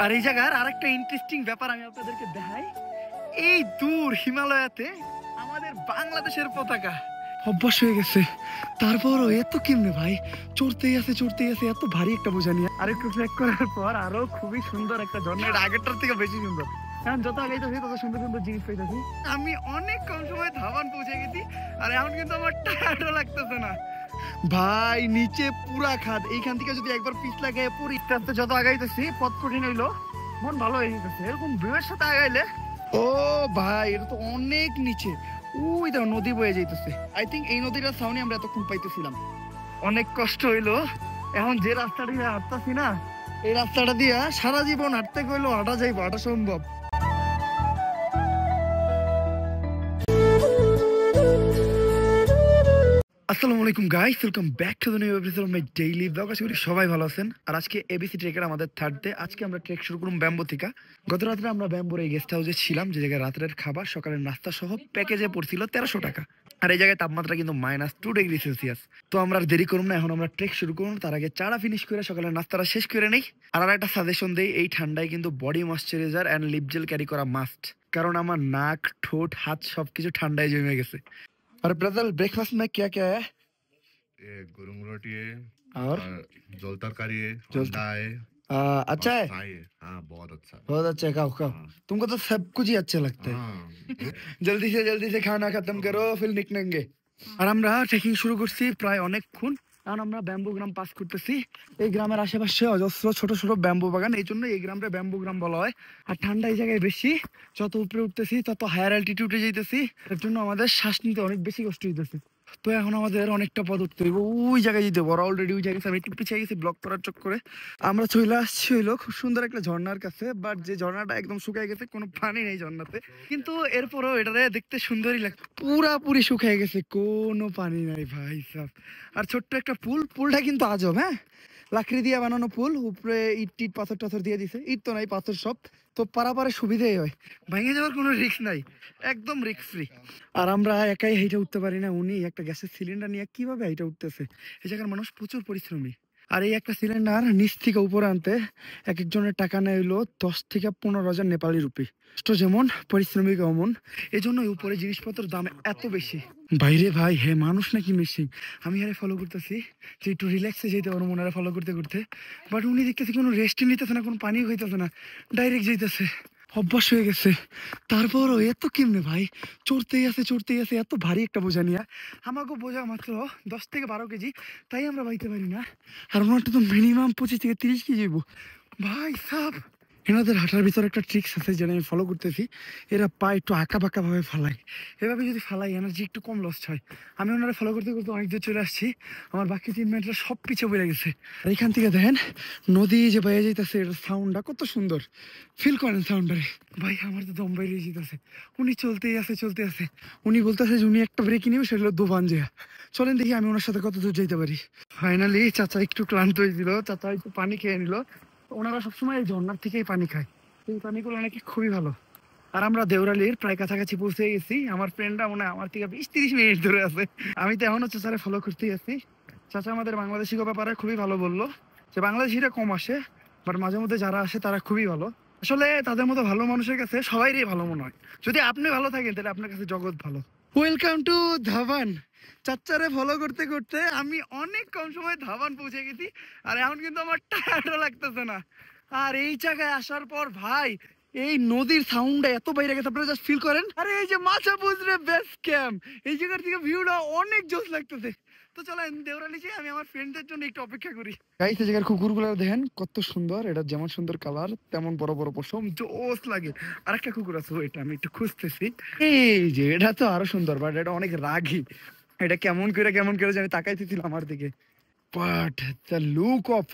আর এই জায়গার আরেকটা ইন্টারেস্টিং ব্যাপার আমি আপনাদেরকে দেখাই। এই দূর হিমালয়াতে আমাদের বাংলাদেশের পতাকা অভ্যাস হয়ে গেছে, তারপরও এত কেমনে ভাই চড়তেই আছে এত ভারী একটা বোঝা নিয়ে। আরেকটু ট্রেক করার পর আরো খুবই সুন্দর একটা ঝর্ণা, এটা আগেরটার থেকে বেশি সুন্দর, কারণ যত আগাইতেছি তত সুন্দর সুন্দর জিনিস পাইতেছি। আমি অনেক কম সময় ধাবান পৌঁছে গেছি, আর এখন কিন্তু আমার টায়ার্ডও লাগতেছে না ভাই। নিচে পুরা খাদ, এইখান থেকে যদি একবার পিছ লাগে পুরো আস্তে যত আগাইতেছি পথ কঠিন হইলো, মন ভালো হয়ে যেতেছে এরকম ভিউয়ের সাথে আগাইলে। ও ভাই এটা তো অনেক নিচে, ওই দেখো নদী বয়ে যাইতেছে। আই থিঙ্ক এই নদীটার সামনে আমরা এতক্ষণ পাইতেছিলাম। অনেক কষ্ট হইলো, এখন যে রাস্তাটা দিয়ে হাঁটতেছি না, এই রাস্তাটা দিয়ে সারা জীবন হাঁটতে গেলেও হাঁটা যাইবো, হাঁটা সম্ভব। আসসালামু আলাইকুম guys, welcome back to the new episode of my daily vlog. আশা করি সবাই ভালো আছেন। আর আজকে এবিসি ট্রেকের আমাদের থার্ড ডে। আজকে আমরা ট্রেক শুরু করলাম ব্যাম্বো থেকে। গত রাত্রে আমরা ব্যাম্বোর এই গেস্ট হাউসে ছিলাম, যে জায়গায় রাতের খাবার সকালের নাস্তা সহ প্যাকেজে পড়ছিল 1300 টাকা। আর এই জায়গায় তাপমাত্রা কিন্তু -2°C। তো আমরা আর দেরি করুন না, এখন আমরা ট্রেক শুরু করুন। তার আগে চারা ফিনিশ করে সকালের নাস্তাটা শেষ করে নেই। আর একটা সাজেশন দেই, এই ঠান্ডায় কিন্তু body moisturiser and lip gel carry করা মাস্ট, কারণ আমার নাক ঠোঁট হাত সবকিছু ঠান্ডায় জমে গেছে। আর ব্রাদার ব্রেকফাস্ট में क्या क्या है? ये गुरुम रोटी है और जोल तरकारी है, जोल अंडा है अच्छा और है, फ्राई है। हाँ बहुत अच्छा है। बहुत अच्छा है, खाओ खाओ। हाँ। तुमको तो सब कुछ ही अच्छा लगता है। हाँ জলদি সে খানা খতম করো, ফির নিকলেंगे। আর আমরা ট্রেকিং শুরু করছি প্রায় অনেকক্ষণ, কারণ আমরা ব্যাম্বু গ্রাম পাস করতেছি। এই গ্রামের আশেপাশে অজস্র ছোট ছোট ব্যাম্বু বাগান, এই জন্য এই গ্রামটা ব্যাম্বু গ্রাম বলা হয়। আর ঠান্ডা এই জায়গায় বেশি, যত উপরে উঠতেছি তত হায়ার অ্যালটিটিউডে যেতেছি, এর জন্য আমাদের শ্বাস নিতে অনেক বেশি কষ্ট হইতেছে। তো এখন আমাদের অনেকটা পথ উঠতে হইব, ওই জায়গায় যেতে হবে। ওরা অলরেডি ওই জায়গায়, আমি একটু পিছিয়ে গেছি ব্লক করার চক্করে। আমরা চলে আসছি হইলো খুব সুন্দর একটা ঝর্ণার কাছে, বাট যে ঝর্ণাটা একদম শুকিয়ে গেছে, কোনো পানি নেই ঝর্ণাতে। কিন্তু এরপরও এটারে দেখতে সুন্দরই লাগে, পুরাপুরি শুকিয়ে গেছে, কোনো পানি নাই ভাই সাহ। আর ছোট্ট একটা পুলটা কিন্তু আজব, হ্যাঁ, লাকড়ি দিয়ে বানানো পুল, উপরে ইট টিট পাথর টাথর দিয়ে দিছে, ইট তো নাই পাথর সব, তো পারাপারে সুবিধাই হয়, ভেঙে যাওয়ার কোনো রিস্ক নাই, একদম রিস্ক ফ্রি। আর আমরা একাই হেঁটে উঠতে পারি না, উনি একটা গ্যাসের সিলিন্ডার নিয়ে কিভাবে হেঁটে উঠতেছে। এই জায়গার মানুষ প্রচুর পরিশ্রমী। আর এই একটা সিলিন্ডার নিচ থেকে উপরে আনতে এক একজনের টাকা নেয় হইলো 10 থেকে 15 হাজার নেপালি রুপি। তো যেমন পরিশ্রমিক অমন, এই জন্য উপরে জিনিসপত্রের দাম এত বেশি। বাইরে ভাই হে মানুষ নাকি মেশিন। আমি আরে ফলো করতেছি যে একটু রিল্যাক্সে যেতে পারবো মনে ফলো করতে করতে, বাট উনি দেখতেছি কোনো রেস্টই নিতেছে না, কোনো পানিও খাইতেছে না, ডাইরেক্ট যাইতেছে। অভ্যাস হয়ে গেছে, তারপরও এত কেমনে ভাই চড়তেই আছে এত ভারী একটা বোঝা নিয়ে। আমাকে বোঝা মাত্র 10 থেকে 12 কেজি, তাই আমরা বাইতে পারি না। আর ওনারটা তো মিনিমাম 25 থেকে 30 কেজি ভাই সাব। এনাদের হাঁটার ভিতরে একটা ট্রিক্স আছে যেটা আমি ফলো করতেছি, এরা পা একটু আঁকা বাঁকা ভাবে ফালায়, এভাবে যদি ফালাই এনার্জি একটু কম লস হয়। আমি ওনারা ফলো করতে করতে অনেক দূর চলে আসছি, আমার বাকি টিমমেটরা সব পিছিয়ে পড়ে গেছে। আর এখান থেকে দেখেন নদী যে বয়ে যেতেছে, এটার সাউন্ডটা কত সুন্দর, ফিল করেন সাউন্ডটারে ভাই। আমার তো দম বাইরে যেতেছে, উনি চলতেই আছে। উনি বলতেছে যে উনি একটা ব্রেক নিবে, সেটা হলো দোবান যে। চলেন দেখি আমি ওনার সাথে কত দূর যেতে পারি। ফাইনালি চাচা একটু ক্লান্ত হয়েছিল, চাচা একটু পানি খেয়ে নিল। ওনারা সবসময় এই ঝর্ণার থেকেই পানি খায়, এই পানিগুলো নাকি খুবই ভালো। আর আমরা দেওরালির প্রায় কাছাকাছি পৌঁছে গেছি। আমার ফ্রেন্ডরা মনে হয় আমার থেকে 20-30 মিনিট ধরে আছে। আমি তো এখনো চাচারে ফলো করতেই আছি। চাচা আমাদের বাংলাদেশি ব্যাপারে খুবই ভালো বললো, যে বাংলাদেশিরা কম আসে, বাট মাঝে মধ্যে যারা আসে তারা খুবই ভালো। আসলে তাদের মতো ভালো মানুষের কাছে সবাইরই ভালো মনে হয়। যদি আপনি ভালো থাকেন তাহলে আপনার কাছে জগৎ ভালো। ওয়েলকাম টু ধাবান। চাচারে ফলো করতে করতে আমি অনেক কম সময় ধাবান পৌঁছে গেছি, আর এখন কিন্তু আমার টায়ার্ডও লাগতেছে না। আর এই জায়গায় আসার পর ভাই এই নদীর সাউন্ডটা এত বাইরে গেছে, আপনারা জাস্ট ফিল করেন। আরে এই যে মাছা বুঝরে বেস ক্যাম্প, এই জায়গার থেকে ভিউটা অনেক জোস লাগতেছে। তো চলেন দেওরালি যে আমি আমার ফ্রেন্ডদের জন্য একটু অপেক্ষা করি। গাইস এই জায়গার কুকুরগুলো দেখেন কত সুন্দর, এটা যেমন সুন্দর কালার তেমন বড় বড় পশম, জোস লাগে। আরেকটা কুকুর আছে, এটা আমি একটু খুঁজতেছি। এই যে এটা তো আরো সুন্দর, বাট এটা অনেক রাগী। এটা কেমন করে জানি তাকাইতেছিল আমার দিকে, but the look of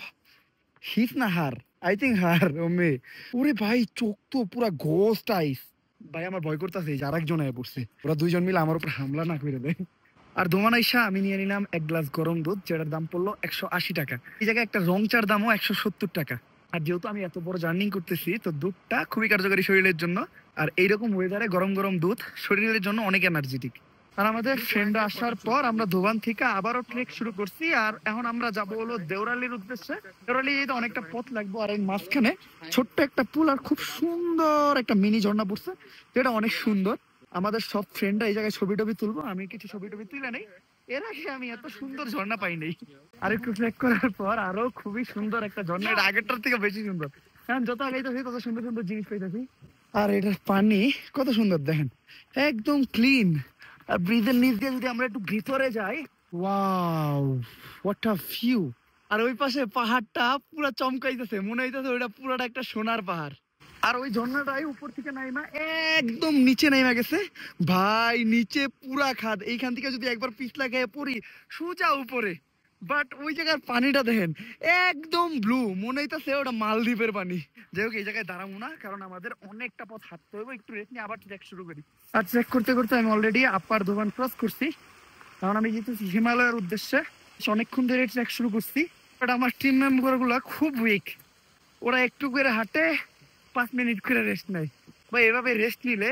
his না হার, আই থিঙ্ক হার ও মে। ওরে ভাই চোখ তো পুরা ঘোস্ট আইস। ভাই আমার ভয় করতেছে যে আরেকজন আয় পড়ছে, ওরা দুইজন মিলে আমার উপর হামলা না করে দেয়। আর দোমানাইসা আমি নিয়ে নিলাম এক গ্লাস গরম দুধ, যেটার দাম পড়লো 180 টাকা। এই জায়গায় একটা রং চার দামও 170 টাকা। আর যেহেতু আমি এত বড় জার্নি করতেছি, তো দুধটা খুবই কার্যকরী শরীরের জন্য। আর এইরকম ওয়েদারে গরম গরম দুধ শরীরের জন্য অনেক এনার্জেটিক। আর আমাদের ফ্রেন্ড আসার পর আমরা ধোবান থেকে আবারও ট্রেক শুরু করছি। আর এখন আমরা যাব হলো দেওরালির উদ্দেশ্যে। দেওরালি যেতে অনেকটা পথ লাগবে, আর এই মাঝখানে ছোট্ট একটা পুল আর খুব সুন্দর একটা মিনি ঝর্ণা পড়ছে, যেটা অনেক সুন্দর। আমাদের সব ফ্রেন্ডরা এই জায়গায় ছবি টবি তুলবো, আমি কিছু ছবি টবি তুলে নেই। এর আগে আমি এত সুন্দর ঝর্ণা পাই নাই। আর একটু ট্রেক করার পর আরো খুবই সুন্দর একটা ঝর্ণা, এটা আগেরটার থেকে বেশি সুন্দর, কারণ যত আগাইতেছি তত সুন্দর সুন্দর জিনিস পাইতেছি। আর এটার পানি কত সুন্দর দেখেন, একদম ক্লিন। আর ব্রিজের নিচ দিয়ে যদি আমরা একটু ভিতরে যাই, ওয়াও হোয়াট আ ভিউ। আর ওই পাশে পাহাড়টা পুরো চমকাইতেছে, মনে হইতেছে ওইটা পুরোটা একটা সোনার পাহাড়। আর ওই ঝর্ণাটাই উপর থেকে নাইমা একদম নিচে নাইমা গেছে ভাই, নিচে পুরা খাদ। এইখান থেকে যদি একবার পিছলা খেয়ে পড়ি সোজা উপরে। বাট ওই জায়গার পানিটা দেখেন একদম ব্লু, মনে হইতেছে ওটা মালদ্বীপের পানি। যাই হোক, এই জায়গায় দাঁড়াবো না, কারণ আমাদের অনেকটা পথ হাঁটতে হবে। একটু রেস্ট নিয়ে আবার ট্রেক শুরু করি। আর ট্রেক করতে করতে আমি অলরেডি আপার ধোবান ক্রস করছি, কারণ আমি যেতেছি হিমালয়ের উদ্দেশ্যে। অনেকক্ষণ ধরে ট্রেক শুরু করছি, বাট আমার টিম মেম্বার গুলা খুব উইক। ওরা একটু করে হাঁটে, 5 মিনিট করে রেস্ট নেয়। বা এভাবে রেস্ট নিলে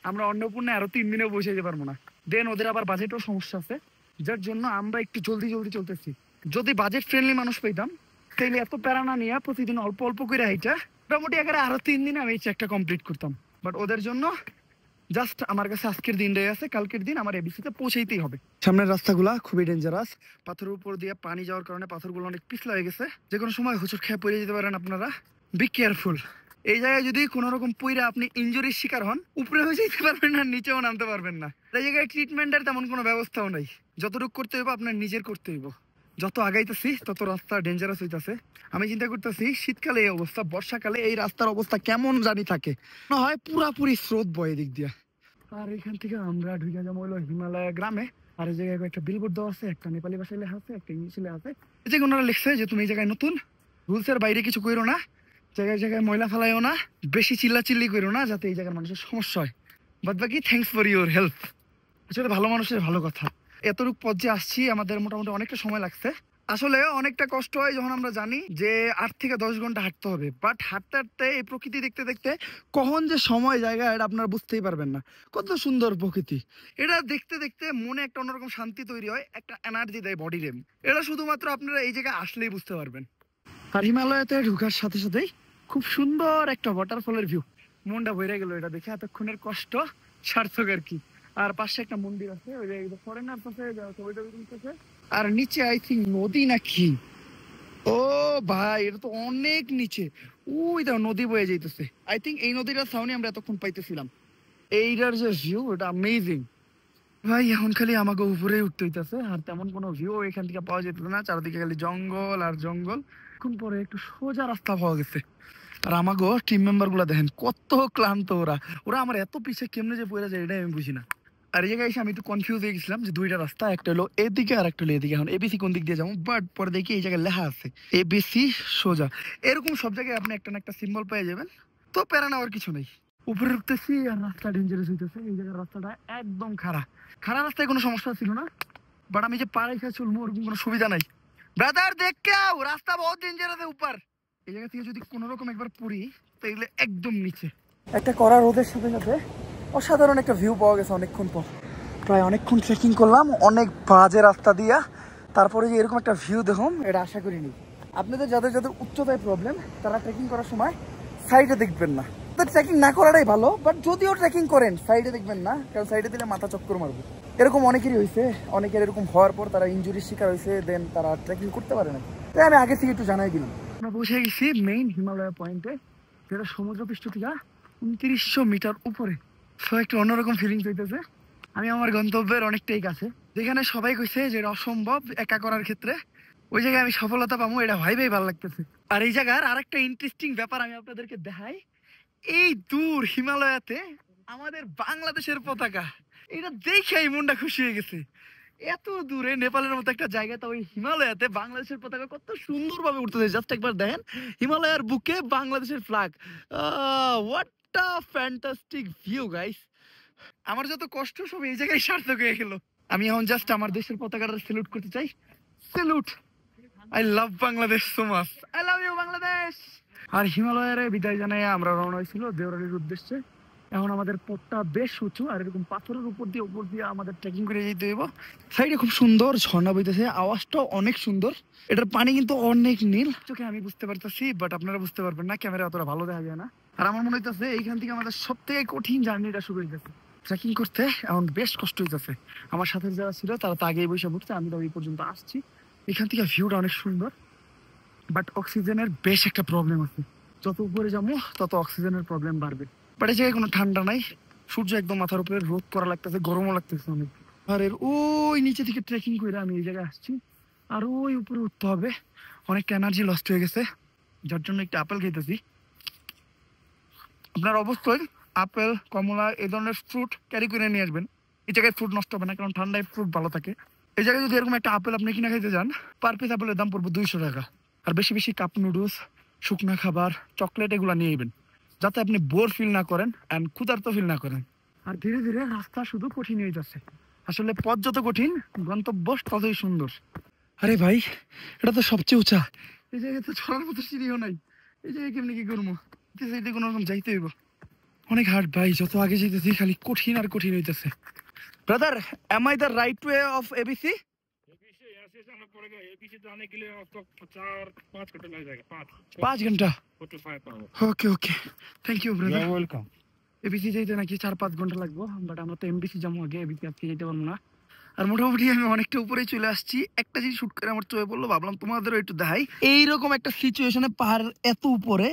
আমরা অন্নপূর্ণে আরো 3 দিনেও বসে যেতে পারবো না। দেন ওদের আবার বাজেটও সমস্যা আছে, যার জন্য আমরা একটু জলদি জলদি চলতেছি। যদি বাজেট ফ্রেন্ডলি মানুষ পেতাম তাইলে এত প্যারা না নিয়ে প্রতিদিন অল্প অল্প করে হাইটা মোটামুটি আকারে আরো 3 দিনে আমি এই ট্রেকটা কমপ্লিট করতাম। বাট ওদের জন্য জাস্ট আমার কাছে আজকের দিনটাই আছে, কালকের দিন আমার এবিসিতে পৌঁছাইতেই হবে। সামনের রাস্তাগুলা খুবই ডেঞ্জারাস, পাথরের উপর দিয়ে পানি যাওয়ার কারণে পাথরগুলো অনেক পিছলা হয়ে গেছে, যে কোনো সময় হোঁচট খেয়ে পড়ে যেতে পারেন আপনারা। Be careful. এই জায়গায় যদি কোন রকম পইরা আপনি ইনজুরির শিকার হন, উপরে হয়ে যেতে পারবেন না, নিচেও নামতে পারবেন না। এই জায়গায় ট্রিটমেন্টের তেমন কোনো ব্যবস্থাও নাই। যতটুকু করতে হইব আপনার নিজের করতে হইব। যত আগাইতেছি তত রাস্তা ডেঞ্জারাস হইতাছে। আমি চিন্তা করতেছি শীতকালে এই অবস্থা, বর্ষাকালে এই রাস্তার অবস্থা কেমন জানি থাকে, না হয় পুরাপুরি স্রোত বয় এদিক দিয়া। আর এখান থেকে আমরা ঢুকে যাবো হলো হিমালয় গ্রামে। আর এই জায়গায় একটা বিলবোর্ড দেওয়া আছে, একটা নেপালি ভাষায় লেখা আছে, একটা ইংলিশে লেখা আছে। এই যে ওনারা লিখছে যে তুমি এই জায়গায় নতুন, রুলসের বাইরে কিছু করো না, জায়গায় জায়গায় ময়লা ফেলাইও না, বেশি চিল্লাচিল্লি করো না, যাতে এই জায়গার মানুষের সমস্যা হয়। বাদ বাকি থ্যাংকস ফর ইউর হেল্প। আসলে ভালো মানুষের ভালো কথা। এতটুকু পথ যে আসছি আমাদের মোটামুটি অনেকটা সময় লাগছে। আসলে অনেকটা কষ্ট হয় যখন আমরা জানি যে 8 থেকে 10 ঘন্টা হাঁটতে হবে, বাট হাঁটতে হাঁটতে এই প্রকৃতি দেখতে দেখতে কখন যে সময় জায়গা এটা আপনারা বুঝতেই পারবেন না। কত সুন্দর প্রকৃতি, এটা দেখতে দেখতে মনে একটা অন্যরকম শান্তি তৈরি হয়, একটা এনার্জি দেয় বডিরে। এটা শুধুমাত্র আপনারা এই জায়গায় আসলেই বুঝতে পারবেন। আর হিমালয়তে ঢুকার সাথে সাথেই খুব সুন্দর একটা ওয়াটারফলের ভিউ, মনটা ভরে গেল এটা দেখে। এতক্ষণের কষ্ট সার্থক আর কি। আর পাশে একটা মন্দির আছে, ওই যে ফরেনার পাশে ছবিটা তুলতেছে। আর নিচে আই থিঙ্ক নদী নাকি, ও ভাই এটা তো অনেক নিচে। ওই দেখো নদী বয়ে যাইতেছে। আই থিঙ্ক এই নদীটার সাউন্ডে আমরা এতক্ষণ পাইতেছিলাম। এইটার যে ভিউ এটা অ্যামেজিং ভাই। এখন খালি আমাকে উপরে উঠতে হইতেছে, আর তেমন কোনো ভিউ এখান থেকে পাওয়া যেত না, চারদিকে খালি জঙ্গল আর জঙ্গল। এখন পরে একটু সোজা রাস্তা পাওয়া গেছে। আর আমাগো টিম মেম্বার গুলা দেখেন কত ক্লান্ত, ওরা ওরা আমার এত পিছিয়ে কেমনে যে পড়ে যায় এটাই আমি বুঝি না। আর এই জায়গায় এসে আমি একটু কনফিউজ হয়ে গেছিলাম যে দুইটা রাস্তা, একটা হলো এদিকে আর একটা হলো এদিকে। এখন এবিসি কোন দিক দিয়ে যাবো, বাট পরে দেখি এই জায়গায় লেখা আছে এবিসি সোজা। এরকম সব জায়গায় আপনি একটা না একটা সিম্বল পেয়ে যাবেন, তো প্যারা নেওয়ার কিছু নেই। উপরে উঠতেছি আর রাস্তা ডেঞ্জারাস হইতেছে। এই জায়গার রাস্তাটা একদম খারাপ রাস্তায় কোনো সমস্যা ছিল না, বাট আমি যে পাড়াই খাই চলবো ওরকম কোনো সুবিধা নাই। ব্রাদার দেখ কে আও, রাস্তা বহুত ডেঞ্জারাস है ऊपर। এই জায়গা থেকে যদি কোনো রকম একবার পড়ি তাহলে একদম নিচে। একটা কড়া রোদের সাথে সাথে অসাধারণ একটা ভিউ পাওয়া গেছে অনেকক্ষণ পর। প্রায় অনেকক্ষণ ট্রেকিং করলাম অনেক বাজে রাস্তা দিয়া, তারপরে যে এরকম একটা ভিউ দেখুন এটা আশা করিনি। আপনাদের যাদের যাদের উচ্চতায় প্রবলেম তারা ট্রেকিং করার সময় সাইডে দেখবেন না। ট্রেকিং না করাটাই ভালো, বাট যদিও ট্রেকিং করেন সাইডে দেখবেন না, কারণ সাইডে দিলে মাথা চক্কর মারবে। এরকম অনেকেরই হয়েছে, অনেকের এরকম হওয়ার পর তারা ইনজুরির শিকার হয়েছে, দেন তারা ট্রেকিং করতে পারে না। তাই আমি আগে থেকে একটু জানাই দিলাম। আমরা বসে গেছি মেইন হিমালয় পয়েন্টে, যেটা সমুদ্রপৃষ্ঠ থেকে 2900 মিটার উপরে। সো একটু অন্যরকম ফিলিংস হইতেছে। আমি আমার গন্তব্যের অনেকটাই কাছে, যেখানে সবাই কইছে যে এটা অসম্ভব একা করার ক্ষেত্রে, ওই জায়গায় আমি সফলতা পাবো, এটা ভাই ভালো লাগতেছে। আর এই জায়গার আরেকটা ইন্টারেস্টিং ব্যাপার আমি আপনাদেরকে দেখাই। এই দূর হিমালয়াতে আমাদের বাংলাদেশের পতাকা, এটা দেখেই মনটা খুশি হয়ে গেছে। এত দূরে নেপালের মতো একটা জায়গা, তো ওই হিমালয়াতে বাংলাদেশের পতাকা কত সুন্দরভাবে উঠতেছে। জাস্ট একবার দেখেন, হিমালয়ের বুকে বাংলাদেশের flag. What a fantastic view guys. আমার যত কষ্ট সব এই জায়গায় সার্থক হয়ে গেল। আমি এখন জাস্ট আমার দেশের পতাকাটা স্যালুট করতে চাই। Salute. I love Bangladesh so much. I love you Bangladesh. আর হিমালয়ের বিদায় জানাই আমরা রওনা হয়েছিল দেওরালির উদ্দেশ্যে। এখন আমাদের পথটা বেশ উঁচু, আর এরকম পাথরের উপর দিয়ে আমাদের ট্রেকিং করে যেতে হইব। সাইডে খুব সুন্দর ঝর্ণা বইতেছে, আওয়াজটাও অনেক সুন্দর। এটার পানি কিন্তু অনেক নীল, চোখে আমি বুঝতে পারতেছি, বাট আপনারা বুঝতে পারবেন না, ক্যামেরা অতটা ভালো দেখা যায় না। আর আমার মনে হইতেছে এইখান থেকে আমাদের সব থেকে কঠিন জার্নিটা শুরু হইতেছে। ট্রেকিং করতে এখন বেশ কষ্ট হইতেছে। আমার সাথে যারা ছিল তারা তো আগেই বসে পড়ছে, আমি তো এই পর্যন্ত আসছি। এখান থেকে ভিউটা অনেক সুন্দর, বাট অক্সিজেনের বেশ একটা প্রবলেম আছে। যত উপরে যাবো তত অক্সিজেনের প্রবলেম বাড়বে। বাট এই জায়গায় কোনো ঠান্ডা নাই, সূর্য একদম মাথার উপরে, রোদ করা লাগতেছে, গরমও লাগতেছে অনেক। আর এর ওই নিচে থেকে ট্রেকিং করে আমি এই জায়গায় আসছি, আর ওই উপরে উঠতে হবে। অনেকটা এনার্জি লস্ট হয়ে গেছে, যার জন্য একটা আপেল খেতেছি। আপনার অবশ্যই আপেল, কমলা এই ধরনের ফ্রুট ক্যারি করে নিয়ে আসবেন। এই জায়গায় ফ্রুট নষ্ট হবে না, কারণ ঠান্ডায় ফ্রুট ভালো থাকে। এই জায়গায় যদি এরকম একটা আপেল আপনি কিনে খাইতে যান, পার পিস আপেলের দাম পড়বে 200 টাকা। আর বেশি বেশি কাপ নুডলস, শুকনা খাবার, চকলেট এগুলো নিয়ে নেবেন, যাতে আপনি বোর ফিল না করেন অ্যান্ড ক্ষুধার্ত ফিল না করেন। আর ধীরে ধীরে রাস্তা শুধু কঠিন হয়ে যাচ্ছে। আসলে পথ যত কঠিন, গন্তব্য ততই সুন্দর। আরে ভাই, এটা তো সবচেয়ে উঁচা, এই জায়গায় তো চলার মতো সিঁড়িও নাই। এই জায়গায় কেমনি কি করবো? কোনো রকম যাইতে হইব। অনেক হার্ড ভাই, যত আগে যেতেছি খালি কঠিন আর কঠিন হইতেছে। Brother, am I the right way of ABC? ABC यहाँ से जाना पड़ेगा। एबीसी जाने के लिए आपको 4-5 घंटा लग जाएगा। 5 घंटा? 4 to 5 hours। Okay okay, thank you brother. Welcome. ABC যাইতে নাকি 4-5 ঘন্টা লাগবো, বাট আমরা তো এমবিসি যাবো আগে, এবিসি আজকে যেতে পারবো না। আর মোটামুটি আমি অনেকটা উপরেই চলে আসছি। একটা জিনিস শুট করে আমার চোখে পড়লো, ভাবলাম তোমাদেরও একটু দেখাই। এইরকম একটা সিচুয়েশনে পাহাড় এত উপরে,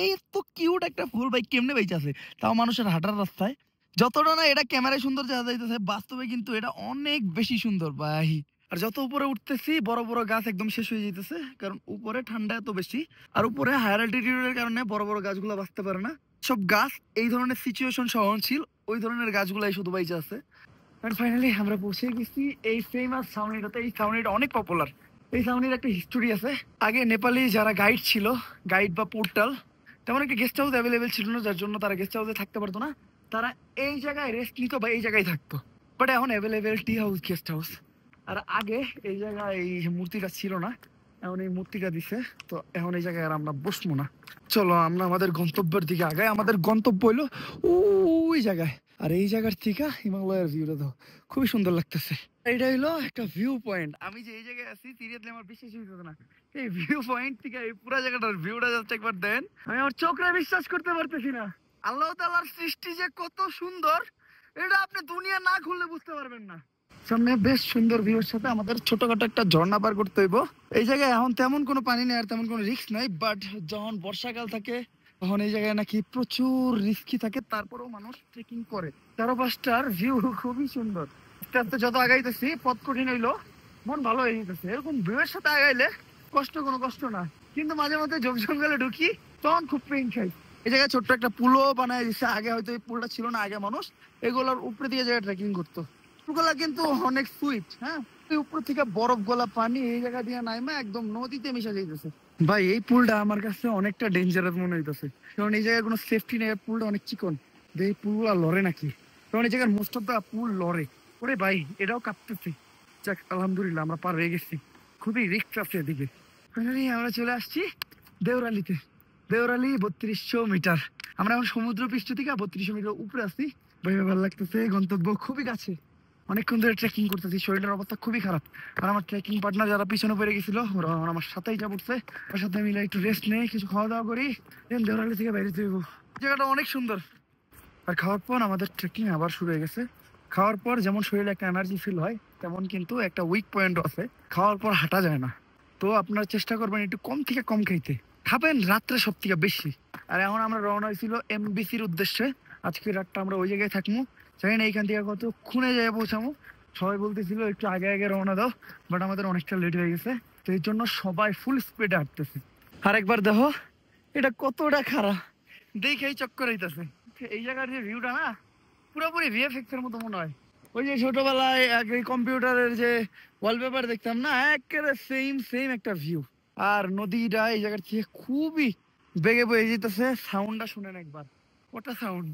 এই তো কিউট একটা ফুল ভাই কেমনে বেঁচে আছে, তাও মানুষের হাঁটার রাস্তায়। যতটা না এটা ক্যামেরায় সুন্দর দেখা যাইতেছে, বাস্তবে কিন্তু এটা অনেক বেশি সুন্দর ভাই। আর যত উপরে উঠতেছি বড় বড় গাছ একদম শেষ হয়ে যেতেছে, কারণ উপরে ঠান্ডা এত বেশি। আর উপরে হায়ার অ্যালটিটিউডের কারণে বড় বড় গাছগুলো বাঁচতে পারে না। সব গাছ এই ধরনের সিচুয়েশন সহনশীল, ওই ধরনের গাছগুলাই শুধু বাইচে আছে। আর ফাইনালি আমরা পৌঁছে গেছি এই ফেমাস ছাউনিটাতে। এই ছাউনিটা অনেক পপুলার। এই ছাউনির একটা হিস্টোরি আছে। আগে নেপালি যারা গাইড ছিল, গাইড বা পোর্টাল, তেমন একটা গেস্ট হাউস অ্যাভেলেবেল ছিল না, যার জন্য তারা গেস্ট হাউসে থাকতে পারতো না। তারা এই জায়গায় রেস্ট নিত বা এই জায়গায় থাকতো। বাট এখন available tea house, guest house. আর আগে এই জায়গায় এই মূর্তিটা ছিল না, এখন এই মূর্তিটা দিছে। তো এখন এই জায়গায় আর আমরা বসবো না। চলো আমরা আমাদের গন্তব্যের দিকে আগাই। আমাদের গন্তব্য হইলো ওই জায়গায়। আর এই জায়গার থেকে হিমালয়ের ভিউটা তো খুবই সুন্দর লাগতেছে। এটা হইলো একটা ভিউ পয়েন্ট। আমি যে এই জায়গায় আছি, সিরিয়াসলি আমার বিশ্বাস হইতেছে না। এই ভিউ পয়েন্ট থেকে এই পুরো জায়গাটার ভিউটা জাস্ট একবার দেন, আমি আমার চোখে বিশ্বাস করতে পারতেছি না। আল্লাহ তাআলার সৃষ্টি যে কত সুন্দর, এটা আপনি দুনিয়া না ঘুরলে বুঝতে পারবেন না। সামনে বেশ সুন্দর ভিউর সাথে আমাদের ছোটখাটো একটা ঝর্ণা পার করতে হইব। এই জায়গায় এখন তেমন কোনো পানি নেই আর তেমন কোনো রিস্ক নাই, বাট যখন বর্ষাকাল থাকে তখন এই জায়গায় নাকি প্রচুর রিস্কি থাকে, তারপরেও মানুষ ট্রেকিং করে। চারপাশটার ভিউ খুবই সুন্দর। আস্তে আস্তে যত আগাইতেছি পথ কঠিন হইলো, মন ভালো হয়ে যেতেছে। এরকম ভিউয়ের সাথে আগাইলে কোনো কষ্ট না, কিন্তু মাঝে মাঝে ঝোপ জঙ্গলে ঢুকি তখন খুব পেইন খাই। এই জায়গায় ছোট্ট একটা পুলও বানায় দিচ্ছে। আগে হয়তো এই পুলটা ছিল না, আগে মানুষ এগুলোর উপরে দিয়ে জায়গায় ট্রেকিং করতো। পুলগুলা কিন্তু অনেক সুইট, হ্যাঁ। এই উপর থেকে বরফ গলা পানি এই জায়গা দিয়ে নাইমা একদম নদীতে মিশে যাইতেছে। ভাই এই পুলটা আমার কাছে অনেকটা ডেঞ্জারাস মনে হইতেছে, কারণ এই জায়গায় কোনো সেফটি নেই। পুলটা অনেক চিকন, এই পুলগুলা লড়ে নাকি, কারণ এই জায়গার মোস্ট অফ দা পুল লড়ে। ওরে ভাই, এটাও কাঁপতেছে। যাক আলহামদুলিল্লাহ আমরা পার হয়ে গেছি। খুবই রিস্ক আছে এদিকে। ফাইনালি আমরা চলে আসছি দেওরালিতে। দেওরালি 3200 মিটার। আমরা এখন সমুদ্র পৃষ্ঠ থেকে 3200 মিটার উপরে আসছি। ভাই ভালো লাগতেছে, গন্তব্য খুবই কাছে। অনেকক্ষণ ধরে ট্রেকিং করতেছি, শরীরের অবস্থা খুবই খারাপ। আর আমার ট্রেকিং পার্টনার যারা পিছনে পড়ে গেছিল, ওরা আমার সাথেই যা পড়ছে। ওর সাথে মিলে একটু রেস্ট নেই, কিছু খাওয়া দাওয়া করি, দেন দেওরালি থেকে বাইরে যাবো। জায়গাটা অনেক সুন্দর। আর খাওয়ার পর আমাদের ট্রেকিং আবার শুরু হয়ে গেছে। খাওয়ার পর যেমন শরীরে একটা এনার্জি ফিল হয়, তেমন কিন্তু একটা উইক পয়েন্ট আছে। খাওয়ার পর হাঁটা যায় না, তো আপনারা চেষ্টা করবেন একটু কম থেকে কম খাইতে। খাবেন রাত্রে সব থেকে বেশি। আর এখন আমরা রওনা হয়েছিল এমবিসির উদ্দেশ্যে। আজকে রাতটা আমরা ওই জায়গায় থাকবো। জানি না এইখান থেকে কত খুনে যায় পৌঁছাবো। সবাই বলতেছিল একটু আগে আগে রওনা দাও, বাট আমাদের অনেকটা লেট হয়ে গেছে। তো এই জন্য সবাই ফুল স্পিডে হাঁটতেছে। আরেকবার দেখো এটা কতটা খারাপ, দেখেই চক্কর হইতেছে। এই জায়গার যে ভিউটা না, পুরোপুরি ভিএফএক্স এর মতো মনে হয়। ওই যে ছোটবেলায় কম্পিউটারের যে ওয়ালপেপার দেখতাম না, একেবারে সেম একটা ভিউ। আর নদীটা এই জায়গার থেকে খুবই বেগে বয়ে যেতেছে। সাউন্ডটা শুনেন একবার, ওটা সাউন্ড।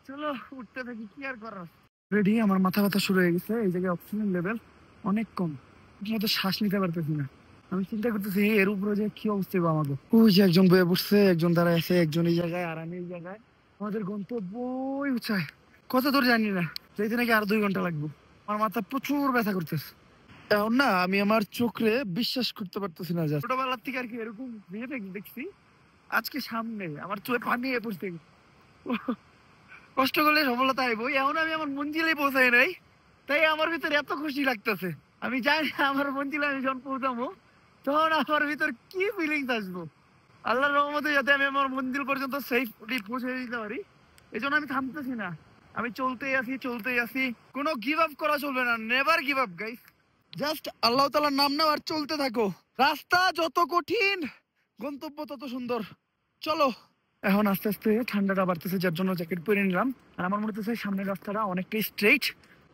চলো উঠতে থাকি, কি আর করার। রেডি, আমার মাথা ব্যথা শুরু হয়ে গেছে। এই জায়গায় অক্সিজেন লেভেল অনেক কম, মতো শ্বাস নিতে পারতেছি না। আমি চিন্তা করতেছি এর উপরে যে কি অবস্থা হবে আমাদের। ওই যে একজন বয়ে বসছে, একজন দাঁড়ায় আছে, একজন এই জায়গায় আর আমি এই জায়গায়। আমাদের গন্তব্য ওই উঁচায়, কত দূর জানি না, যেতে নাকি আর 2 ঘন্টা লাগবে। আমার মাথা প্রচুর ব্যথা করতেছে এখন না, আমি আমার চোখে বিশ্বাস করতে পারতেছি না। যা ছোটবেলার থেকে আর কি এরকম ভিএফএক্স দেখছি, আজকে সামনে আমার চোখে পানি এ পড়ছে। কষ্ট করলে সফলতা আইবো, এখন আমি আমার মঞ্জিলে পৌঁছাই নাই, তাই আমার ভিতরে এত খুশি লাগতেছে। আমি জানি না আমার মঞ্জিলে আমি যখন পৌঁছাবো তখন আমার ভিতর কি ফিলিংস আসবো। আল্লাহর রহমতে যাতে আমি আমার মন্দির পর্যন্ত সেফলি পৌঁছে দিতে পারি, এই জন্য আমি থামতেছি না। আমি চলতেই আছি, কোনো গিভ আপ করা চলবে না, never give up guys. Just আল্লাহ তাআলার নাম নাও আর চলতে থাকো। রাস্তা যত কঠিন, গন্তব্য তত সুন্দর। চলো। এখন আস্তে আস্তে ঠান্ডাটা বাড়তেছে, যার জন্য জ্যাকেট পরে নিলাম। আর আমার মনে হচ্ছে সামনের রাস্তাটা অনেকটাই স্ট্রেইট,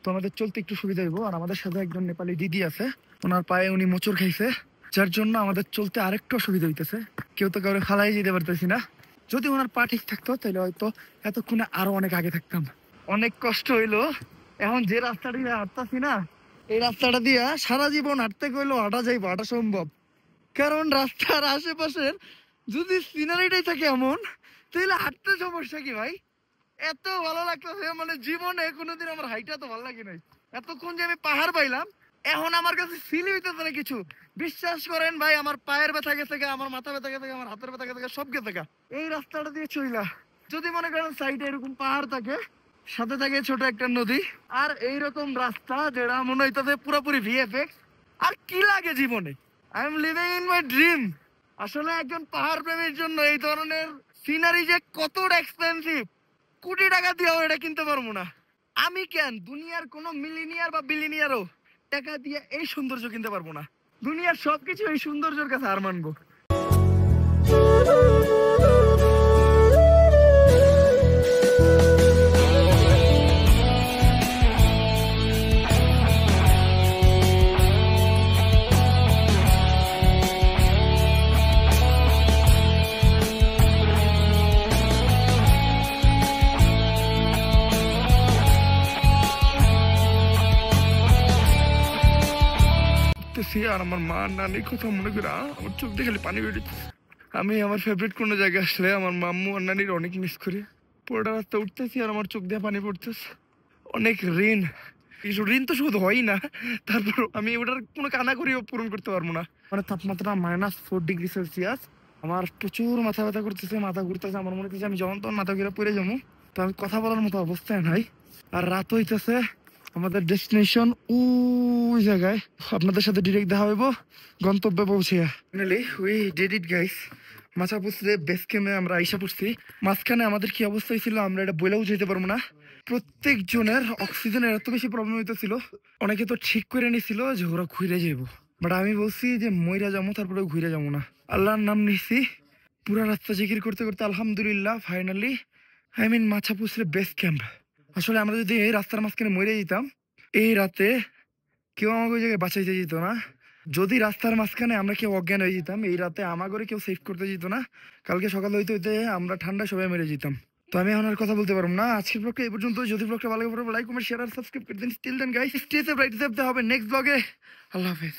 তো আমাদের চলতে একটু সুবিধা হইব। আর আমাদের সাথে একজন নেপালি দিদি আছে, ওনার পায়ে উনি মোচড় খাইছে, যার জন্য আমাদের চলতে আরেকটু অসুবিধা হইতেছে। কেউ তো কাউরে ফালাই যেতে পারতেছি না। যদি ওনার পা ঠিক থাকতো তাহলে হয়তো এতক্ষণে আরো অনেক আগে থাকতাম। অনেক কষ্ট হইলো। এখন যে রাস্তাটা দিয়ে হাঁটতাছি না, এই রাস্তাটা দিয়া সারা জীবন হাঁটতে গেলেও হাঁটা যাইবো, হাঁটা সম্ভব। কারণ রাস্তার আশেপাশের যদি সিনারিটাই থাকে এমন, তাহলে হাঁটতে সমস্যা কি ভাই? এত ভালো লাগতেছে, মানে জীবনে কোনোদিন আমার হাইটা তো ভালো লাগে নাই। এতক্ষণ যে আমি পাহাড় পাইলাম, এখন আমার কাছে ফিল হইতেছে না কিছু। বিশ্বাস করেন ভাই, আমার পায়ের ব্যথা গেছে গা, আমার মাথা ব্যথা গেছে গা, আমার হাতের ব্যথা গেছে গা, সব গেছে গা এই রাস্তাটা দিয়ে চইলা। যদি মনে করেন সাইডে এরকম পাহাড় থাকে, সাথে থাকে ছোট একটা নদী, আর এইরকম রাস্তা যেটা মনে হইতেছে পুরোপুরি ভিএফএক্স, আর কি লাগে জীবনে? I am living in my dream. আসলে একজন পাহাড় প্রেমীর জন্য এই ধরনের সিনারি যে কতটা এক্সপেন্সিভ, কোটি টাকা দিয়েও এটা কিনতে পারবো না। আমি কেন, দুনিয়ার কোনো মিলিনিয়ার বা বিলিনিয়ারও টাকা দিয়ে এই সৌন্দর্য কিনতে পারবো না। দুনিয়ার সবকিছু এই সৌন্দর্যের কাছে হার মানবো। আর আমার মা নানির কথা মনে করে আমার চোখ দিয়ে খালি পানি বেরোচ্ছে। আমি আমার ফেভারিট কোনো জায়গায় আসলে আমার মাম্মু আর নানির অনেক মিস করি। পুরোটা রাস্তা উঠতেছি আর আমার চোখ দিয়ে পানি পড়তেছে। অনেক ঋণ, ঋণ তো শুধু হয় না, তারপর আমি ওটার কোনো কানাকড়িও পূরণ করতে পারবো না। মানে তাপমাত্রা -4°C। আমার প্রচুর মাথা ব্যথা করতেছে, মাথা ঘুরতেছে, আমার মনে হচ্ছে আমি যখন তখন মাথা ঘুরে পড়ে যাবো। তো আমি কথা বলার মতো অবস্থায় নাই। আর রাত হইতেছে, আমাদের ডেস্টিনেশন ওই জায়গায়। আপনাদের সাথে ডিরেক্ট দেখা হইব গন্তব্যে পৌঁছে। Finally we did it guys. Machapuchare base ক্যাম্পে আমরা আইসা পড়ছি। মাঝখানে আমাদের কি অবস্থা ছিল আমরা এটা বলেও যেতে পারবো না। প্রত্যেক জনের অক্সিজেনের এত বেশি প্রবলেম হইতেছিল, অনেকে তো ঠিক করে নিছিল যে ওরা ঘুরে যাবো, বাট আমি বলছি যে মইরা যাবো, তারপরে ঘুরে যাবো না। আল্লাহর নাম নিছি, পুরা রাস্তা জিকির করতে করতে আলহামদুলিল্লাহ ফাইনালি আই মিন মাচাপুসের বেস ক্যাম্প। আসলে আমরা যদি এই রাস্তার মাঝখানে মরে যেতাম, এই রাতে কেউ আমাকে ওই জায়গায় বাঁচাইতে যেত না। যদি রাস্তার মাঝখানে আমরা কেউ অজ্ঞান হয়ে যেতাম, এই রাতে আমাকে কেউ সেভ করতে যেত না। কালকে সকাল হইতে হইতে আমরা ঠান্ডা সবাই মেরে যেতাম। তো আমি এখন আর কথা বলতে পারবো না। আজকের ব্লগটা এই পর্যন্ত। যদি ব্লগটা ভালো লাগে লাইক কমেন্ট শেয়ার আর সাবস্ক্রাইব করে দিন। Still then guys, stay safe, right safe. দেখা হবে নেক্সট ব্লগে। আল্লাহ হাফেজ।